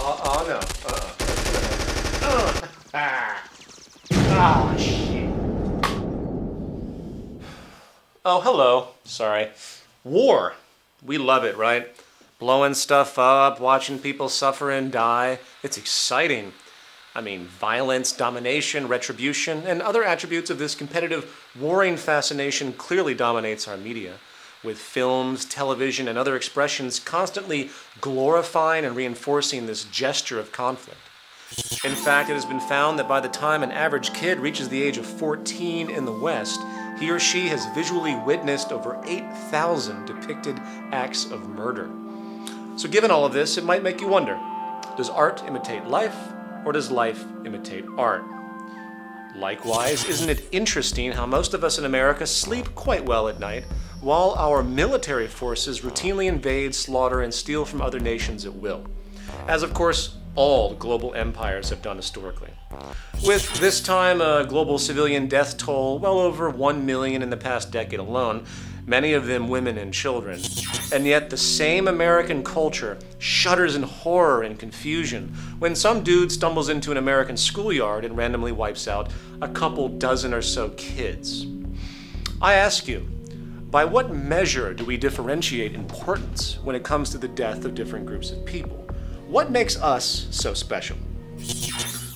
Oh no. Ah, shit. Oh, hello. Sorry. War. We love it, right? Blowing stuff up, watching people suffer and die. It's exciting. I mean, violence, domination, retribution, and other attributes of this competitive, warring fascination clearly dominates our media, with films, television, and other expressions constantly glorifying and reinforcing this gesture of conflict. In fact, it has been found that by the time an average kid reaches the age of 14 in the West, he or she has visually witnessed over 8,000 depicted acts of murder. So given all of this, it might make you wonder, does art imitate life, or does life imitate art? Likewise, isn't it interesting how most of us in America sleep quite well at night, while our military forces routinely invade, slaughter, and steal from other nations at will? As of course, all global empires have done historically. With this time a global civilian death toll well over 1 million in the past decade alone, many of them women and children. And yet the same American culture shudders in horror and confusion when some dude stumbles into an American schoolyard and randomly wipes out a couple dozen or so kids. I ask you, by what measure do we differentiate importance when it comes to the death of different groups of people? What makes us so special?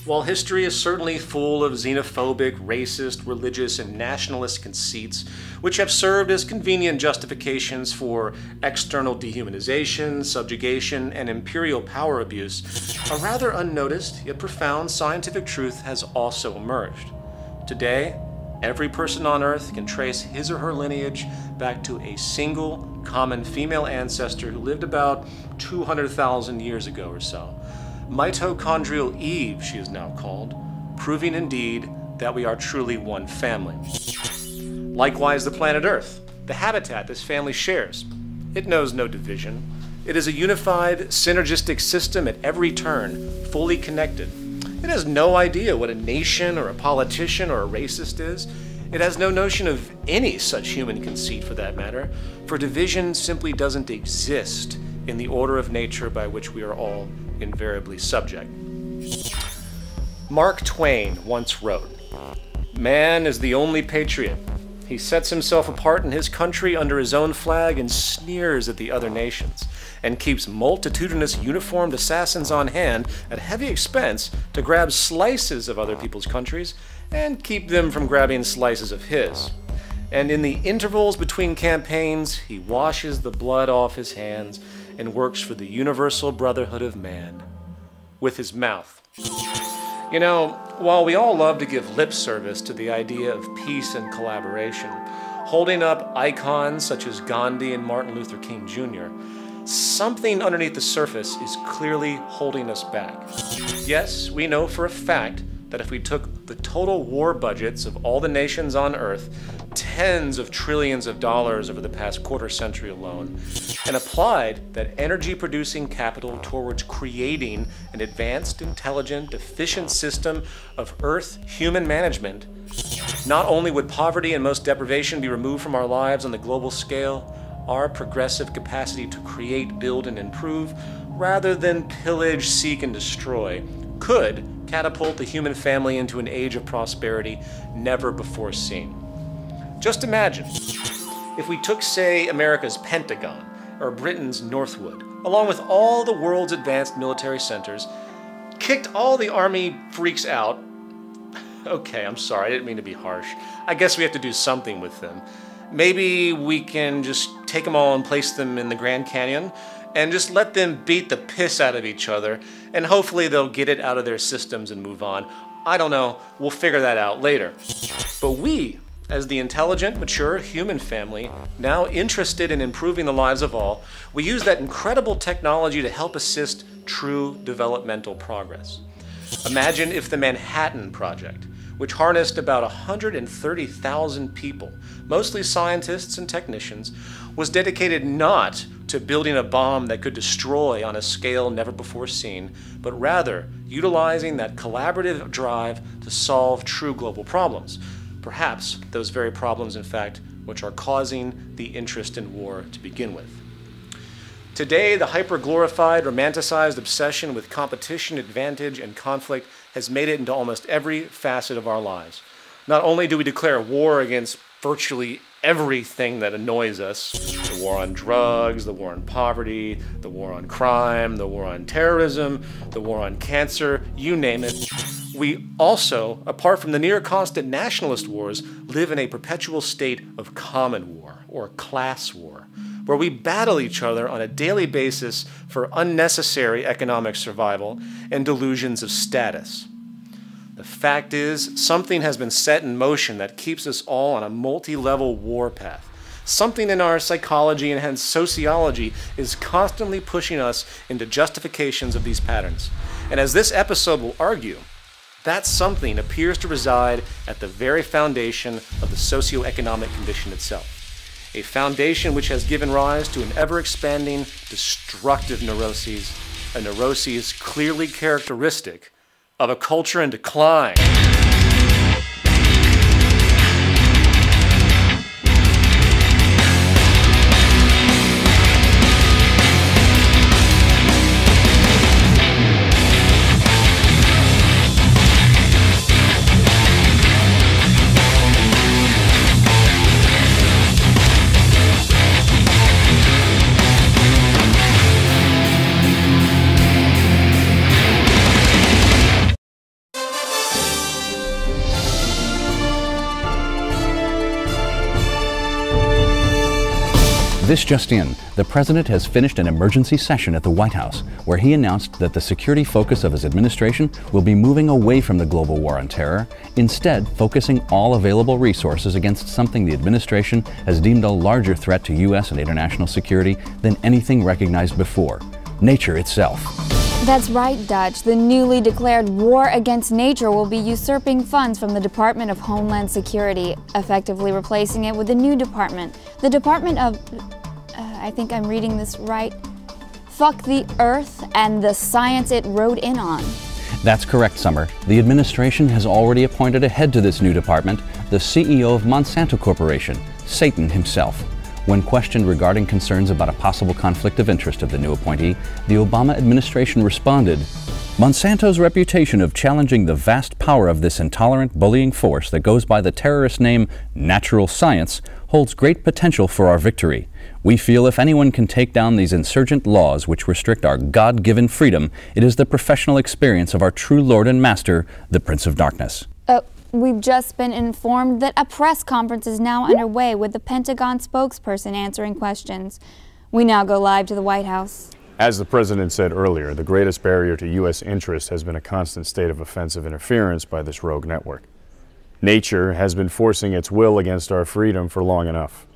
While history is certainly full of xenophobic, racist, religious, and nationalist conceits, which have served as convenient justifications for external dehumanization, subjugation, and imperial power abuse, a rather unnoticed yet profound scientific truth has also emerged. Today, every person on Earth can trace his or her lineage back to a single, common female ancestor who lived about 200,000 years ago or so. Mitochondrial Eve, she is now called, proving indeed that we are truly one family. Likewise, the planet Earth, the habitat this family shares. It knows no division. It is a unified, synergistic system at every turn, fully connected. It has no idea what a nation or a politician or a racist is. It has no notion of any such human conceit for that matter, for division simply doesn't exist in the order of nature by which we are all invariably subject. Mark Twain once wrote, "Man is the only patriot. He sets himself apart in his country under his own flag and sneers at the other nations, and keeps multitudinous uniformed assassins on hand at heavy expense to grab slices of other people's countries and keep them from grabbing slices of his. And in the intervals between campaigns, he washes the blood off his hands and works for the universal brotherhood of man with his mouth." You know, while we all love to give lip service to the idea of peace and collaboration, holding up icons such as Gandhi and Martin Luther King Jr., something underneath the surface is clearly holding us back. Yes, we know for a fact that if we took the total war budgets of all the nations on Earth, tens of trillions of dollars over the past quarter century alone, and applied that energy-producing capital towards creating an advanced, intelligent, efficient system of Earth human management, not only would poverty and most deprivation be removed from our lives on the global scale, our progressive capacity to create, build, and improve, rather than pillage, seek, and destroy, could catapult the human family into an age of prosperity never before seen. Just imagine if we took, say, America's Pentagon or Britain's Northwood, along with all the world's advanced military centers, kicked all the army freaks out. Okay, I'm sorry, I didn't mean to be harsh. I guess we have to do something with them. Maybe we can just take them all and place them in the Grand Canyon and just let them beat the piss out of each other, and hopefully they'll get it out of their systems and move on. I don't know, we'll figure that out later. But we, as the intelligent, mature human family, now interested in improving the lives of all, we use that incredible technology to help assist true developmental progress. Imagine if the Manhattan Project, which harnessed about 130,000 people, mostly scientists and technicians, was dedicated not to building a bomb that could destroy on a scale never before seen, but rather utilizing that collaborative drive to solve true global problems. Perhaps those very problems, in fact, which are causing the interest in war to begin with. Today, the hyper-glorified, romanticized obsession with competition, advantage, and conflict has made it into almost every facet of our lives. Not only do we declare war against virtually everything that annoys us, the war on drugs, the war on poverty, the war on crime, the war on terrorism, the war on cancer, you name it, we also, apart from the near constant nationalist wars, live in a perpetual state of common war, or class war, where we battle each other on a daily basis for unnecessary economic survival and delusions of status. The fact is, something has been set in motion that keeps us all on a multi-level war path. Something in our psychology and hence sociology is constantly pushing us into justifications of these patterns. And as this episode will argue, that something appears to reside at the very foundation of the socioeconomic condition itself. A foundation which has given rise to an ever-expanding, destructive neuroses, a neuroses clearly characteristic of a culture in decline. This just in, the President has finished an emergency session at the White House, where he announced that the security focus of his administration will be moving away from the global war on terror, instead focusing all available resources against something the administration has deemed a larger threat to U.S. and international security than anything recognized before: nature itself. That's right, Dutch. The newly declared war against nature will be usurping funds from the Department of Homeland Security, effectively replacing it with a new department. The Department of... I think I'm reading this right. Fuck the Earth and the science it rode in on. That's correct, Summer. The administration has already appointed a head to this new department, the CEO of Monsanto Corporation, Satan himself. When questioned regarding concerns about a possible conflict of interest of the new appointee, the Obama administration responded, "Monsanto's reputation of challenging the vast power of this intolerant, bullying force that goes by the terrorist name Natural Science holds great potential for our victory. We feel if anyone can take down these insurgent laws which restrict our God-given freedom, it is the professional experience of our true Lord and Master, the Prince of Darkness." We've just been informed that a press conference is now underway with the Pentagon spokesperson answering questions. We now go live to the White House. As the President said earlier, the greatest barrier to U.S. interest has been a constant state of offensive interference by this rogue network. Nature has been forcing its will against our freedom for long enough.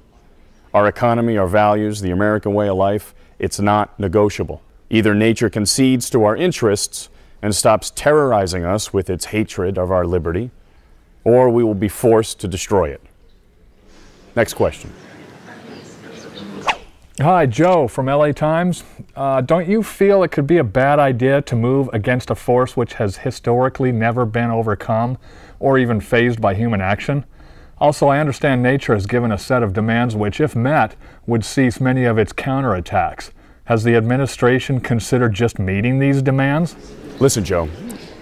Our economy, our values, the American way of life, it's not negotiable. Either nature concedes to our interests and stops terrorizing us with its hatred of our liberty, or we will be forced to destroy it. Next question. Hi, Joe from LA Times. Don't you feel it could be a bad idea to move against a force which has historically never been overcome or even phased by human action? Also, I understand nature has given a set of demands which, if met, would cease many of its counterattacks. Has the administration considered just meeting these demands? Listen, Joe,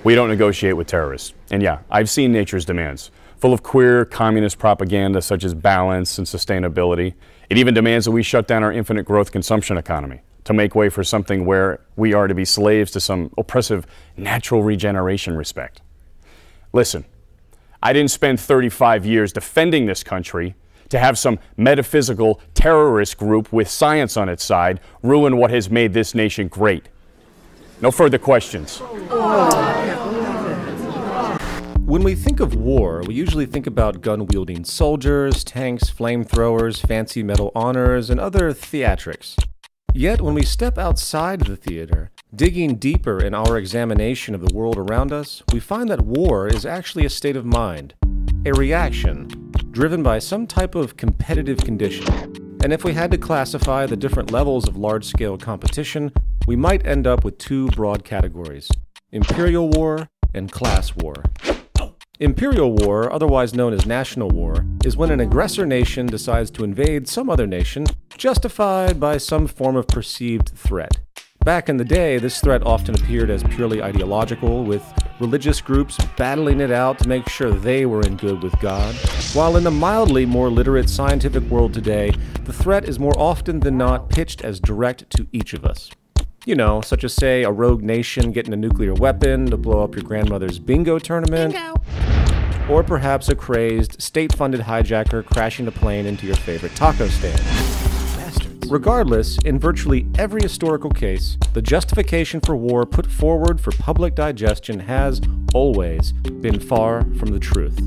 we don't negotiate with terrorists. And yeah, I've seen nature's demands, full of queer communist propaganda such as balance and sustainability. It even demands that we shut down our infinite growth consumption economy to make way for something where we are to be slaves to some oppressive natural regeneration respect. Listen, I didn't spend 35 years defending this country to have some metaphysical terrorist group with science on its side ruin what has made this nation great. No further questions. When we think of war, we usually think about gun-wielding soldiers, tanks, flamethrowers, fancy medal honors, and other theatrics. Yet, when we step outside the theater, digging deeper in our examination of the world around us, we find that war is actually a state of mind, a reaction, driven by some type of competitive condition. And if we had to classify the different levels of large-scale competition, we might end up with two broad categories: imperial war and class war. Imperial war, otherwise known as national war, is when an aggressor nation decides to invade some other nation, justified by some form of perceived threat. Back in the day, this threat often appeared as purely ideological, with religious groups battling it out to make sure they were in good with God. While in the mildly more literate scientific world today, the threat is more often than not pitched as direct to each of us. You know, such as, say, a rogue nation getting a nuclear weapon to blow up your grandmother's bingo tournament. Bingo. Or perhaps a crazed, state-funded hijacker crashing a plane into your favorite taco stand. Bastards. Regardless, in virtually every historical case, the justification for war put forward for public digestion has, always, been far from the truth.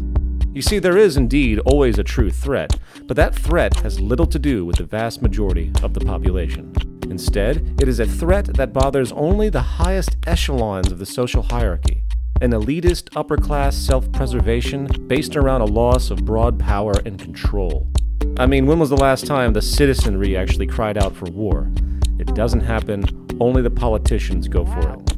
You see, there is indeed always a true threat, but that threat has little to do with the vast majority of the population. Instead, it is a threat that bothers only the highest echelons of the social hierarchy, an elitist upper-class self-preservation based around a loss of broad power and control. I mean, when was the last time the citizenry actually cried out for war? It doesn't happen, only the politicians go for it.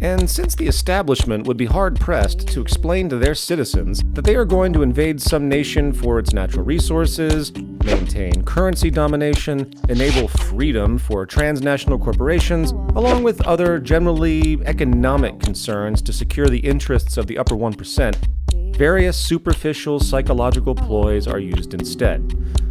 And since the establishment would be hard-pressed to explain to their citizens that they are going to invade some nation for its natural resources, maintain currency domination, enable freedom for transnational corporations, along with other generally economic concerns to secure the interests of the upper 1%, various superficial psychological ploys are used instead.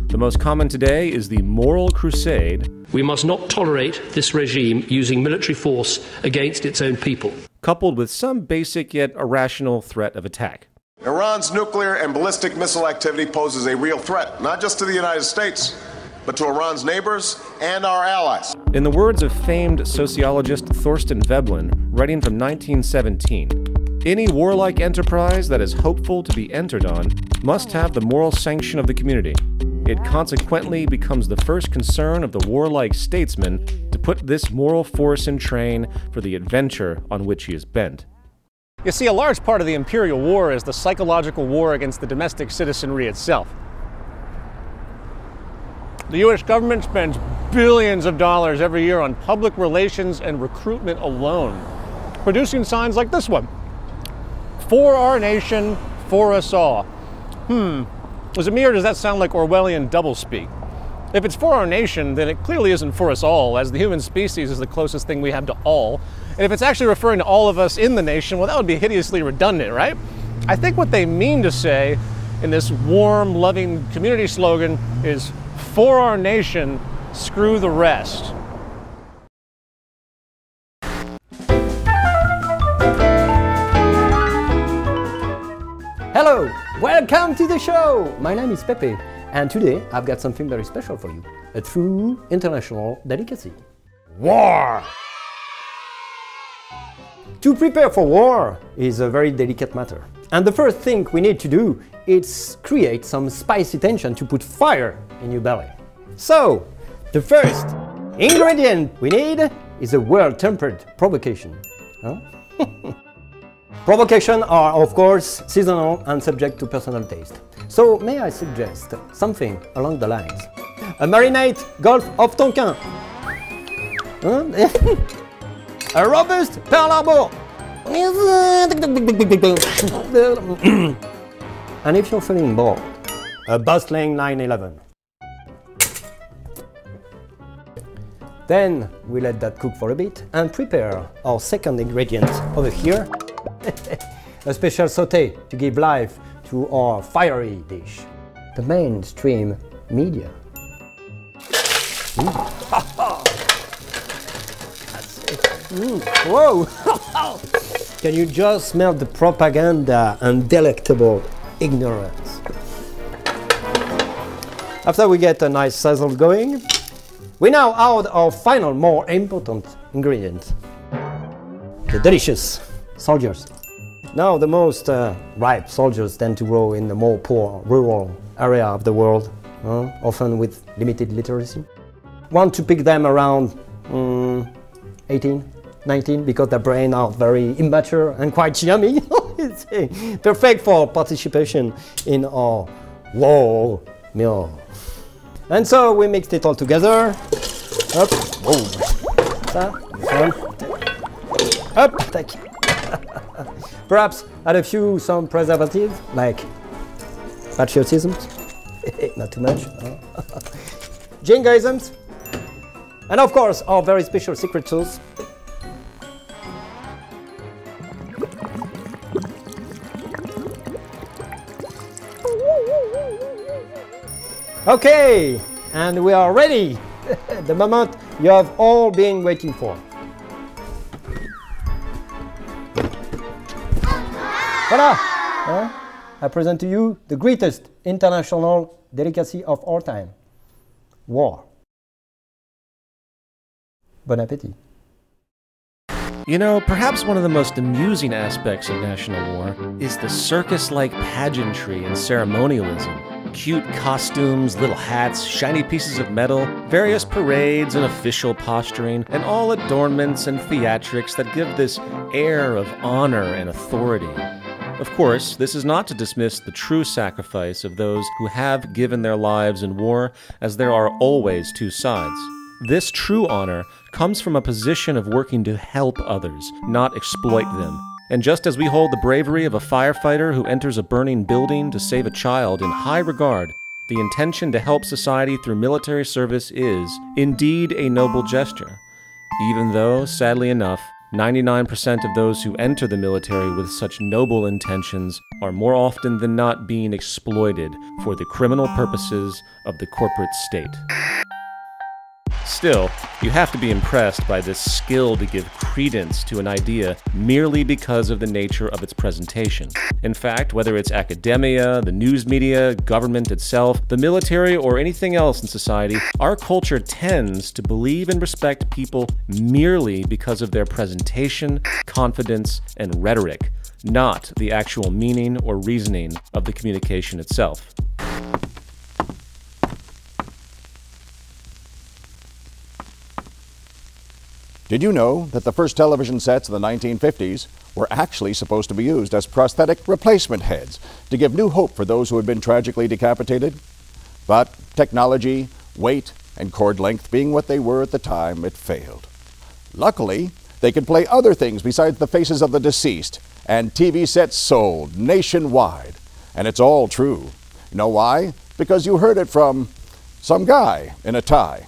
The most common today is the moral crusade. We must not tolerate this regime using military force against its own people, coupled with some basic yet irrational threat of attack. Iran's nuclear and ballistic missile activity poses a real threat, not just to the United States, but to Iran's neighbors and our allies. In the words of famed sociologist Thorstein Veblen, writing from 1917, any warlike enterprise that is hopeful to be entered on must have the moral sanction of the community. It consequently becomes the first concern of the warlike statesman to put this moral force in train for the adventure on which he is bent. You see, a large part of the imperial war is the psychological war against the domestic citizenry itself. The U.S. government spends billions of dollars every year on public relations and recruitment alone, producing signs like this one. For our nation, for us all. Was it me, or does that sound like Orwellian doublespeak? If it's for our nation, then it clearly isn't for us all, as the human species is the closest thing we have to all. And if it's actually referring to all of us in the nation, well, that would be hideously redundant, right? I think what they mean to say in this warm, loving community slogan is, for our nation, screw the rest. Hello, welcome to the show! My name is Pepe, and today I've got something very special for you. A true international delicacy. War! To prepare for war is a very delicate matter. And the first thing we need to do is create some spicy tension to put fire in your belly. So, the first ingredient we need is a well-tempered provocation. Huh? Provocations are, of course, seasonal and subject to personal taste. So, may I suggest something along the lines? A marinade Gulf of Tonkin. A robust Pearl Harbor. And if you're feeling bored, a bustling 9/11. Then we let that cook for a bit and prepare our second ingredient over here. A special sauté to give life to our fiery dish. The mainstream media. Whoa! Can you just smell the propaganda and delectable ignorance? After we get a nice sizzle going, we now add our final, more important ingredient. The delicious soldiers. Now, the most ripe soldiers tend to grow in the more poor, rural area of the world, often with limited literacy. Want to pick them around 18, 19, because their brains are very immature and quite yummy. It's perfect for participation in our war meal. And so we mixed it all together. Up, whoa. Up, take. Perhaps add a few some preservatives like patriotism, not too much, jingoisms, and of course our very special secret sauce. Okay, and we are ready. The moment you have all been waiting for. Voila! I present to you the greatest international delicacy of all time. War. Bon appétit. You know, perhaps one of the most amusing aspects of national war is the circus-like pageantry and ceremonialism. Cute costumes, little hats, shiny pieces of metal, various parades and official posturing, and all adornments and theatrics that give this air of honor and authority. Of course, this is not to dismiss the true sacrifice of those who have given their lives in war, as there are always two sides. This true honor comes from a position of working to help others, not exploit them. And just as we hold the bravery of a firefighter who enters a burning building to save a child in high regard, the intention to help society through military service is, indeed, a noble gesture. Even though, sadly enough, 99% of those who enter the military with such noble intentions are more often than not being exploited for the criminal purposes of the corporate state. Still, you have to be impressed by this skill to give credence to an idea merely because of the nature of its presentation. In fact, whether it's academia, the news media, government itself, the military, or anything else in society, our culture tends to believe and respect people merely because of their presentation, confidence, and rhetoric, not the actual meaning or reasoning of the communication itself. Did you know that the first television sets of the 1950s were actually supposed to be used as prosthetic replacement heads to give new hope for those who had been tragically decapitated? But technology, weight, and cord length being what they were at the time, it failed. Luckily, they could play other things besides the faces of the deceased, and TV sets sold nationwide. And it's all true. You know why? Because you heard it from some guy in a tie.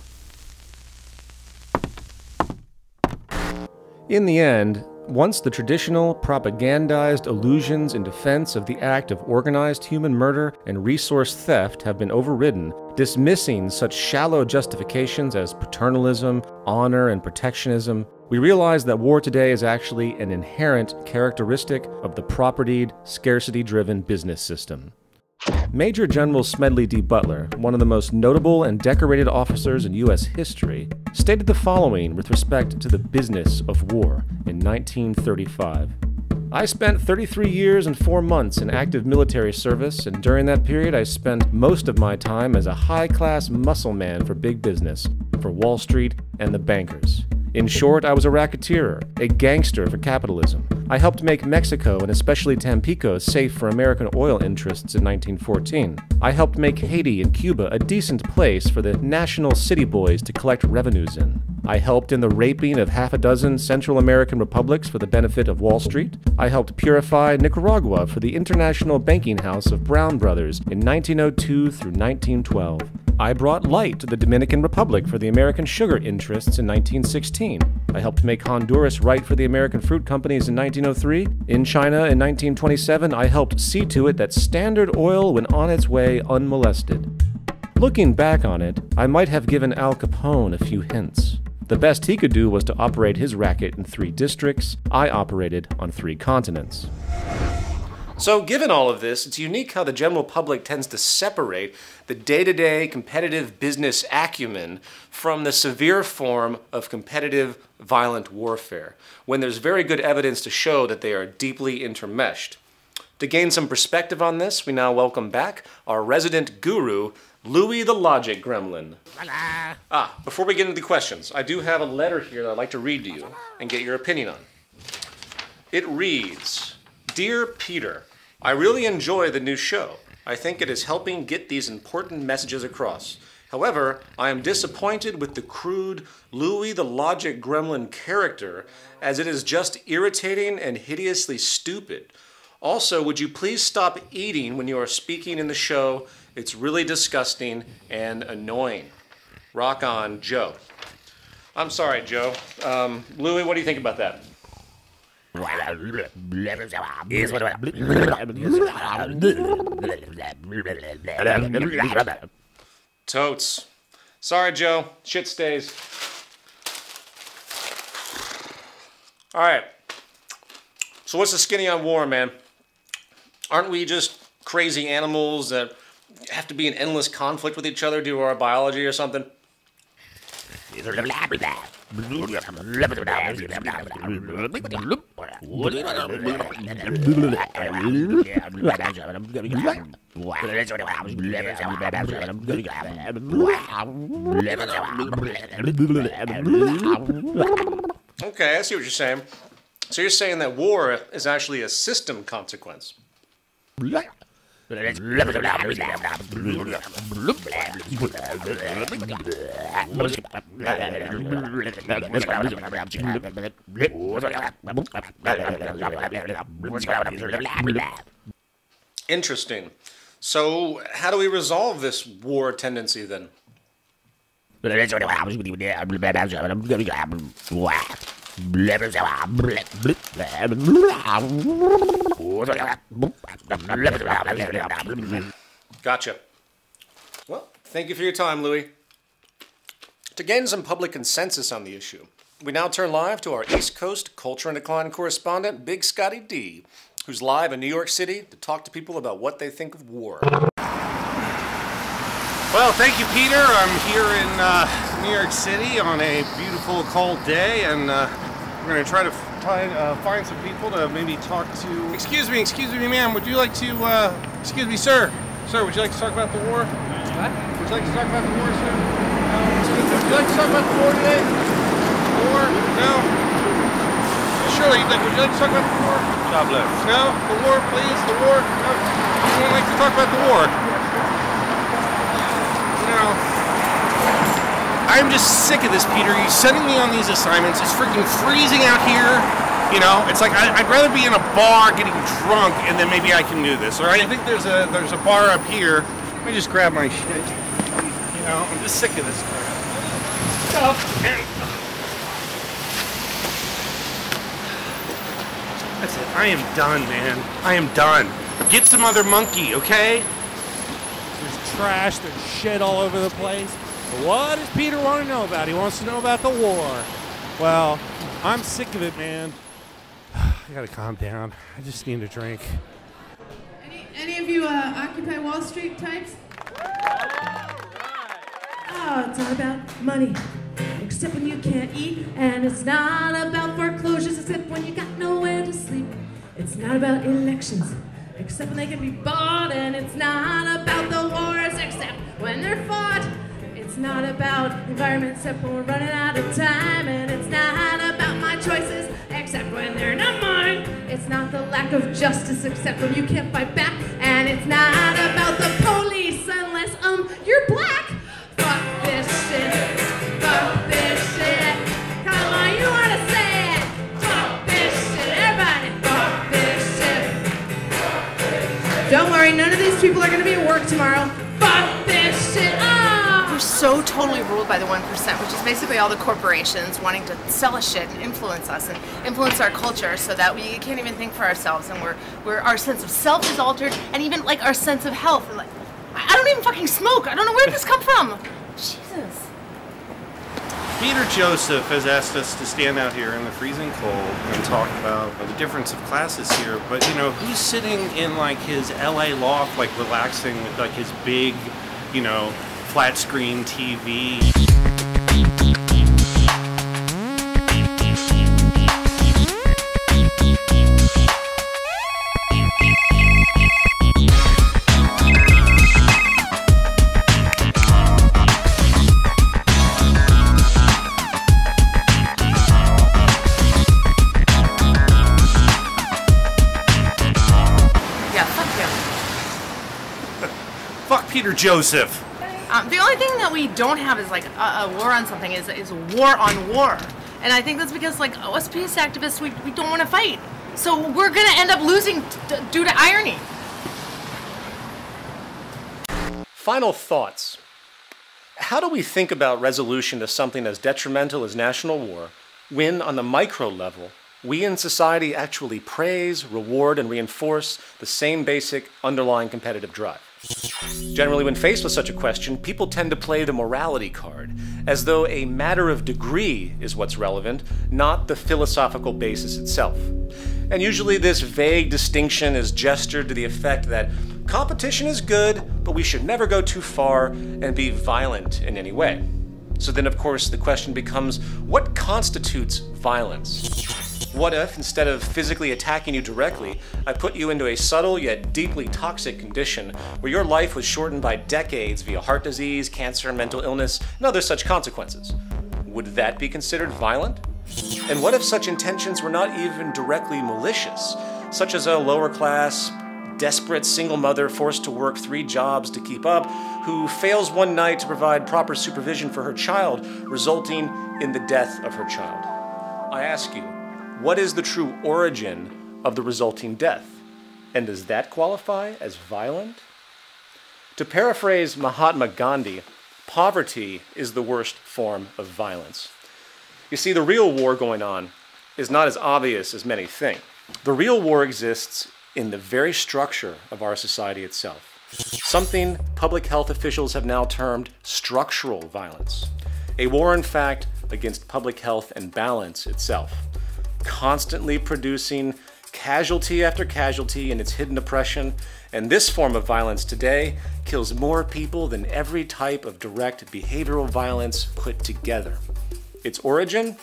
In the end, once the traditional, propagandized allusions in defense of the act of organized human murder and resource theft have been overridden, dismissing such shallow justifications as paternalism, honor, and protectionism, we realize that war today is actually an inherent characteristic of the propertied, scarcity-driven business system. Major General Smedley D. Butler, one of the most notable and decorated officers in U.S. history, stated the following with respect to the business of war in 1935. I spent 33 years and 4 months in active military service, and during that period I spent most of my time as a high-class muscle man for big business, for Wall Street and the bankers. In short, I was a racketeer, a gangster for capitalism. I helped make Mexico, and especially Tampico, safe for American oil interests in 1914. I helped make Haiti and Cuba a decent place for the national city boys to collect revenues in. I helped in the raping of half a dozen Central American republics for the benefit of Wall Street. I helped purify Nicaragua for the international banking house of Brown Brothers in 1902 through 1912. I brought light to the Dominican Republic for the American sugar interests in 1916. I helped make Honduras right for the American fruit companies in 1903. In China in 1927, I helped see to it that Standard Oil went on its way unmolested. Looking back on it, I might have given Al Capone a few hints. The best he could do was to operate his racket in 3 districts. I operated on 3 continents. So given all of this, it's unique how the general public tends to separate the day-to-day competitive business acumen from the severe form of competitive violent warfare, when there's very good evidence to show that they are deeply intermeshed. To gain some perspective on this, we now welcome back our resident guru, Louie the Logic Gremlin. Before we get into the questions, I do have a letter here that I'd like to read to you and get your opinion on. It reads, Dear Peter, I really enjoy the new show. I think it is helping get these important messages across. However, I am disappointed with the crude Louie the Logic Gremlin character, as it is just irritating and hideously stupid. Also, would you please stop eating when you are speaking in the show? It's really disgusting and annoying. Rock on, Joe. I'm sorry, Joe. Louie, what do you think about that? Totes. Sorry, Joe. Shit stays. All right. So what's the skinny on war, man? Aren't we just crazy animals that have to be in endless conflict with each other due to our biology or something? Okay, I see what you're saying. So you're saying that war is actually a system consequence. Interesting. So how do we resolve this war tendency then? Gotcha. Well, thank you for your time, Louie. To gain some public consensus on the issue, we now turn live to our East Coast Culture and Decline correspondent, Big Scotty D, who's live in New York City to talk to people about what they think of war. Well, thank you, Peter. I'm here in New York City on a beautiful, cold day, and we're going to try to find some people to maybe talk to. Excuse me, ma'am. Would you like to? Excuse me, sir. Sir, would you like to talk about the war? What? Would you like to talk about the war, sir? Would you like to talk about the war today? The war? No. Surely, would you like to talk about the war? God bless. No, the war, please. The war. No. You won't like to talk about the war. No. I'm just sick of this, Peter. You're sending me on these assignments. It's freaking freezing out here. You know, it's like I'd rather be in a bar getting drunk, and then maybe I can do this. All right? I think there's a bar up here. Let me just grab my shit. You know, I'm just sick of this stuff. That's it. I am done, man. I am done. Get some other monkey, okay? There's trash, there's shit all over the place. But what does Peter want to know about? He wants to know about the war. Well, I'm sick of it, man. I gotta calm down. I just need a drink. Any of you Occupy Wall Street types? Oh, it's not about money, except when you can't eat. And it's not about foreclosures, except when you got nowhere to sleep. It's not about elections, except when they can be bought. And it's not about the wars, except when they're fought. It's not about environment, except when we're running out of time. And it's not about my choices, except when they're not mine. It's not the lack of justice, except when you can't fight back. And it's not about the police, unless you're black. Fuck this shit. Fuck this shit. Come on, you wanna say it? Fuck this shit. Everybody, fuck this shit. Don't worry, none of these people are gonna be at work tomorrow. Fuck this shit. We're so totally ruled by the 1%, which is basically all the corporations wanting to sell us shit and influence us and influence our culture so that we can't even think for ourselves, and our sense of self is altered, and even like our sense of health. Like, I don't even fucking smoke. I don't know where this come from. Jesus. Peter Joseph has asked us to stand out here in the freezing cold and talk about the difference of classes here. But, you know, who's sitting in, like, his LA loft, like, relaxing with, like, his big, you know, flat screen TV? Fuck Peter Joseph. The only thing that we don't have is like a war on something is war on war. And I think that's because like us peace activists, we don't want to fight. So we're going to end up losing due to irony. Final thoughts. How do we think about resolution to something as detrimental as national war when, on the micro level, we in society actually praise, reward, and reinforce the same basic underlying competitive drive? Generally, when faced with such a question, people tend to play the morality card, as though a matter of degree is what's relevant, not the philosophical basis itself. And usually this vague distinction is gestured to the effect that competition is good, but we should never go too far and be violent in any way. So then, of course, the question becomes, what constitutes violence? What if, instead of physically attacking you directly, I put you into a subtle yet deeply toxic condition where your life was shortened by decades via heart disease, cancer, mental illness, and other such consequences? Would that be considered violent? And what if such intentions were not even directly malicious, such as a lower class, desperate single mother forced to work 3 jobs to keep up, who fails one night to provide proper supervision for her child, resulting in the death of her child? I ask you, what is the true origin of the resulting death? And does that qualify as violent? To paraphrase Mahatma Gandhi, poverty is the worst form of violence. You see, the real war going on is not as obvious as many think. The real war exists in the very structure of our society itself. Something public health officials have now termed structural violence. A war, in fact, against public health and balance itself, constantly producing casualty after casualty in its hidden oppression, and this form of violence today kills more people than every type of direct behavioral violence put together. Its origin?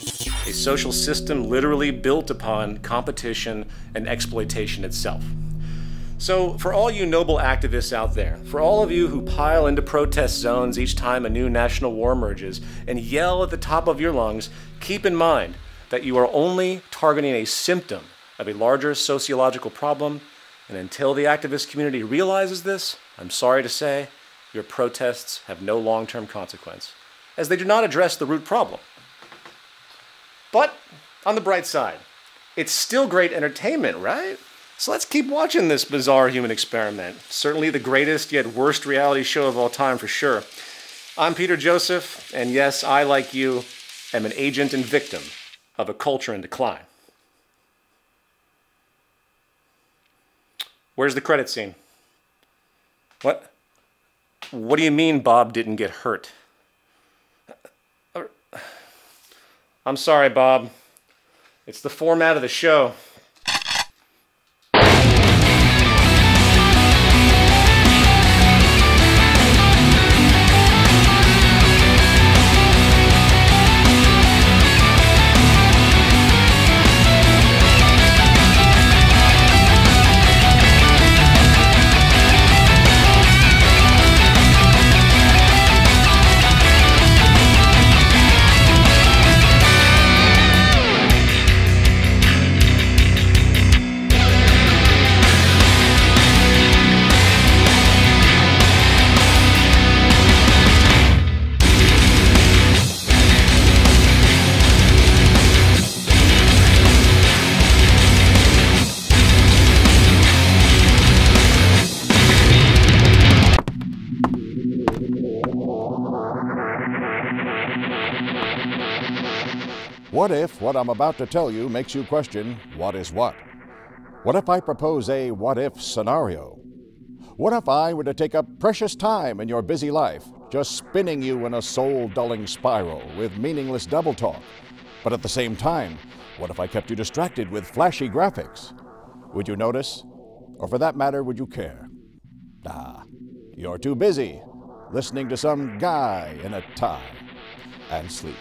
A social system literally built upon competition and exploitation itself. So, for all you noble activists out there, for all of you who pile into protest zones each time a new national war emerges and yell at the top of your lungs, keep in mind that you are only targeting a symptom of a larger sociological problem, and until the activist community realizes this, I'm sorry to say, your protests have no long-term consequence, as they do not address the root problem. But, on the bright side, it's still great entertainment, right? So let's keep watching this bizarre human experiment. Certainly the greatest yet worst reality show of all time for sure. I'm Peter Joseph, and yes, I, like you, am an agent and victim of a culture in decline. Where's the credit scene? What? What do you mean Bob didn't get hurt? I'm sorry, Bob. It's the format of the show. What if what I'm about to tell you makes you question what is what? What if I propose a what-if scenario? What if I were to take up precious time in your busy life, just spinning you in a soul-dulling spiral with meaningless double talk? But at the same time, what if I kept you distracted with flashy graphics? Would you notice? Or for that matter, would you care? Nah, you're too busy listening to some guy in a tie and sleep.